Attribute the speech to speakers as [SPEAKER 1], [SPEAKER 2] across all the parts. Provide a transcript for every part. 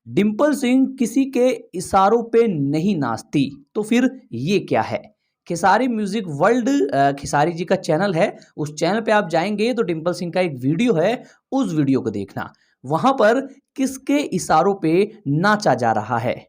[SPEAKER 1] डिंपल सिंह किसी के इशारों पे नहीं नाचती, तो फिर ये क्या है? खेसारी म्यूजिक वर्ल्ड खेसारी जी का चैनल है। उस चैनल पे आप जाएंगे तो डिंपल सिंह का एक वीडियो है, उस वीडियो को देखना। वहां पर किसके इशारों पे नाचा जा रहा है?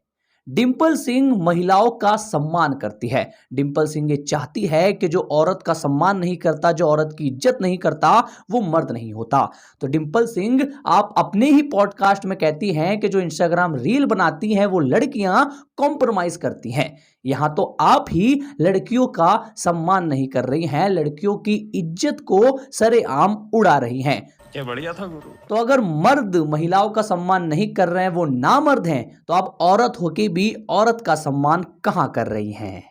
[SPEAKER 1] डिंपल सिंह महिलाओं का सम्मान करती है। डिंपल सिंह ये चाहती है कि जो औरत का सम्मान नहीं करता, जो औरत की इज्जत नहीं करता, वो मर्द नहीं होता। तो डिंपल सिंह आप अपने ही पॉडकास्ट में कहती हैं कि जो इंस्टाग्राम रील बनाती हैं वो लड़कियां कॉम्प्रोमाइज करती हैं। यहां तो आप ही लड़कियों का सम्मान नहीं कर रही हैं, लड़कियों की इज्जत को सरेआम उड़ा रही हैं।
[SPEAKER 2] क्या बढ़िया था गुरु।
[SPEAKER 1] तो अगर मर्द महिलाओं का सम्मान नहीं कर रहे हैं, वो नामर्द हैं, तो आप औरत होके भी औरत का सम्मान कहां कर रही हैं?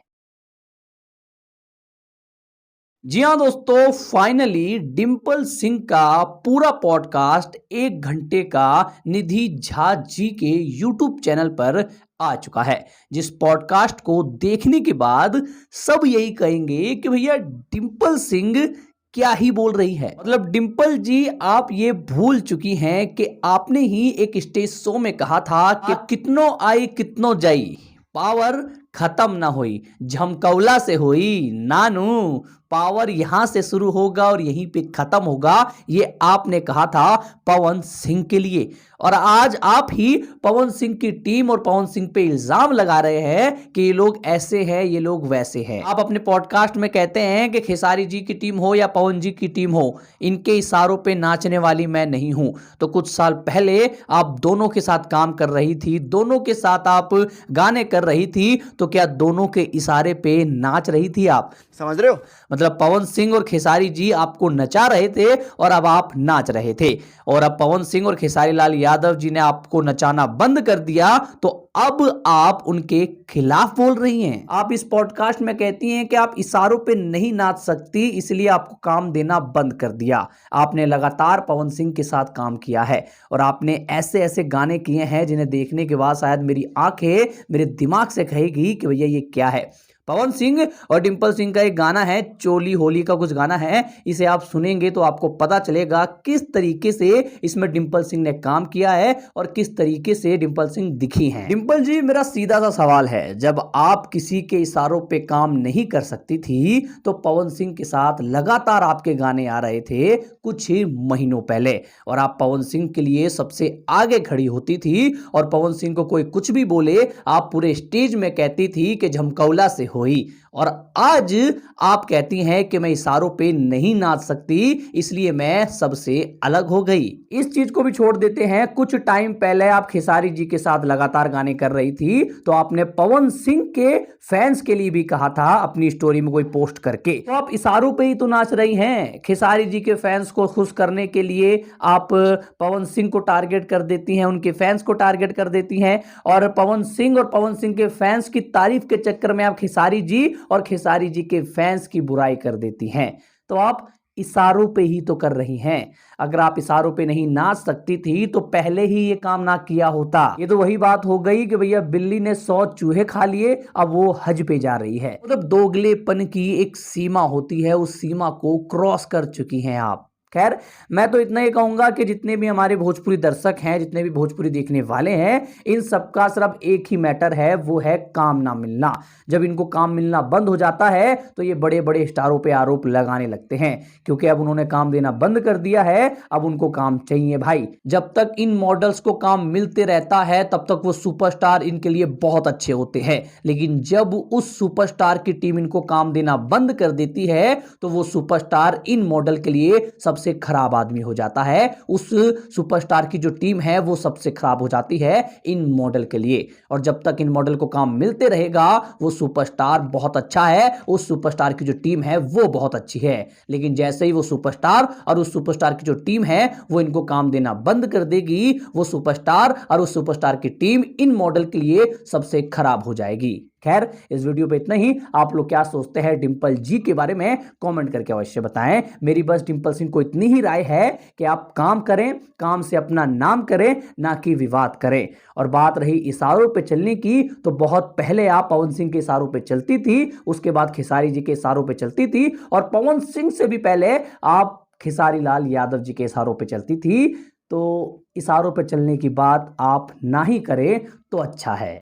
[SPEAKER 1] जी हाँ दोस्तों, फाइनली डिंपल सिंह का पूरा पॉडकास्ट 1 घंटे का निधि झा जी के यूट्यूब चैनल पर आ चुका है। जिस पॉडकास्ट को देखने के बाद सब यही कहेंगे कि भैया डिंपल सिंह क्या ही बोल रही है। मतलब डिंपल जी, आप ये भूल चुकी हैं कि आपने ही एक स्टेज शो में कहा था कि कितनो आई कितनो जाई, पावर खत्म ना हुई, झमकौला से हुई नानू। पावर यहां से शुरू होगा और यहीं पे खत्म होगा, ये आपने कहा था पवन सिंह के लिए। और आज आप ही पवन सिंह की टीम और पवन सिंह पे इल्जाम लगा रहे हैं कि ये लोग ऐसे हैं, ये लोग वैसे हैं। आप अपने पॉडकास्ट में कहते हैं कि खेसारी जी की टीम हो या पवन जी की टीम हो, इनके इशारों पे नाचने वाली मैं नहीं हूं। तो कुछ साल पहले आप दोनों के साथ काम कर रही थी, दोनों के साथ आप गाने कर रही थी, तो क्या दोनों के इशारे पे नाच रही थी आप?
[SPEAKER 3] समझ रहे हो?
[SPEAKER 1] मतलब पवन सिंह और खेसारी जी आपको नचा रहे थे और अब आप नाच रहे थे, और अब पवन सिंह और खेसारी लाल यादव जी ने आपको नचाना बंद कर दिया, तो अब आप उनके खिलाफ बोल रही हैं। आप इस पॉडकास्ट में कहती हैं कि आप इशारों पे नहीं नाच सकती, इसलिए आपको काम देना बंद कर दिया। आपने लगातार पवन सिंह के साथ काम किया है और आपने ऐसे ऐसे गाने किए हैं जिन्हें देखने के बाद शायद मेरी आंखें मेरे दिमाग से कहेगी कि भैया ये क्या है। पवन सिंह और डिंपल सिंह का एक गाना है, चोली होली का कुछ गाना है, इसे आप सुनेंगे तो आपको पता चलेगा किस तरीके से इसमें डिंपल सिंह ने काम किया है और किस तरीके से डिंपल सिंह दिखी हैं। डिंपल जी, मेरा सीधा सा सवाल है, जब आप किसी के इशारों पे काम नहीं कर सकती थी तो पवन सिंह के साथ लगातार आपके गाने आ रहे थे कुछ ही महीनों पहले, और आप पवन सिंह के लिए सबसे आगे खड़ी होती थी, और पवन सिंह को कोई कुछ भी बोले आप पूरे स्टेज में कहती थी कि झमकौला से हुई, और आज आप कहती हैं कि मैं इशारों पे नहीं नाच सकती, इसलिए मैं सबसे अलग हो गई। इस चीज को भी छोड़ देते हैं, कुछ टाइम पहले आप खेसारी जी के साथ लगातार गाने कर रही थी, तो आपने पवन सिंह के फैंस के लिए भी कहा था अपनी स्टोरी में कोई पोस्ट करके, तो आप इशारों पे ही तो नाच रही हैं। खेसारी जी के फैंस को खुश करने के लिए आप पवन सिंह को टारगेट कर देती हैं, उनके फैंस को टारगेट कर देती हैं, और पवन सिंह और पवन सिंह के फैंस की तारीफ के चक्कर में आप खेसारी जी और खेसारी जी के फैंस की बुराई कर देती हैं। तो आप इशारों पे ही तो कर रही हैं। अगर आप इशारों पे नहीं नाच सकती थी तो पहले ही ये काम ना किया होता। ये तो वही बात हो गई कि भैया बिल्ली ने 100 चूहे खा लिए, अब वो हज पे जा रही है। मतलब दोगलेपन की एक सीमा होती है, उस सीमा को क्रॉस कर चुकी हैं आप। खैर, मैं तो इतना ही कहूंगा कि जितने भी हमारे भोजपुरी दर्शक हैं, जितने भी भोजपुरी देखने वाले हैं, इन सबका सिर्फ एक ही मैटर है, वो है काम ना मिलना। जब इनको काम मिलना बंद हो जाता है तो ये बड़े बड़े स्टारों पे आरोप लगाने लगते हैं, क्योंकि अब उन्होंने काम देना बंद कर दिया है, अब उनको काम चाहिए भाई। जब तक इन मॉडल्स को काम मिलते रहता है तब तक वो सुपरस्टार इनके लिए बहुत अच्छे होते हैं, लेकिन जब उस सुपरस्टार की टीम इनको काम देना बंद कर देती है तो वो सुपरस्टार इन मॉडल के लिए सबसे खराब आदमी हो जाता है। उस सुपरस्टार की जो टीम है वो सबसे खराब हो जाती है इन मॉडल के लिए, और जब तक इन मॉडल को काम मिलते रहेगा वो सुपरस्टार बहुत अच्छा है, उस सुपरस्टार की जो टीम है वो बहुत अच्छी है। लेकिन जैसे ही वो सुपरस्टार और उस सुपरस्टार की जो टीम है वो इनको काम देना बंद कर देगी, वो सुपरस्टार और उस सुपरस्टार की टीम इन मॉडल के लिए सबसे खराब हो जाएगी। खैर, इस वीडियो पे इतना ही। आप लोग क्या सोचते हैं डिंपल जी के बारे में कमेंट करके अवश्य बताएं। मेरी बस डिंपल सिंह को इतनी ही राय है कि आप काम करें, काम से अपना नाम करें, ना कि विवाद करें। और बात रही इशारों पे चलने की, तो बहुत पहले आप पवन सिंह के इशारों पे चलती थी, उसके बाद खेसारी जी के इशारों पे चलती थी, और पवन सिंह से भी पहले आप खेसारी लाल यादव जी के इशारों पे चलती थी। तो इशारों पे चलने की बात आप ना ही करें तो अच्छा है।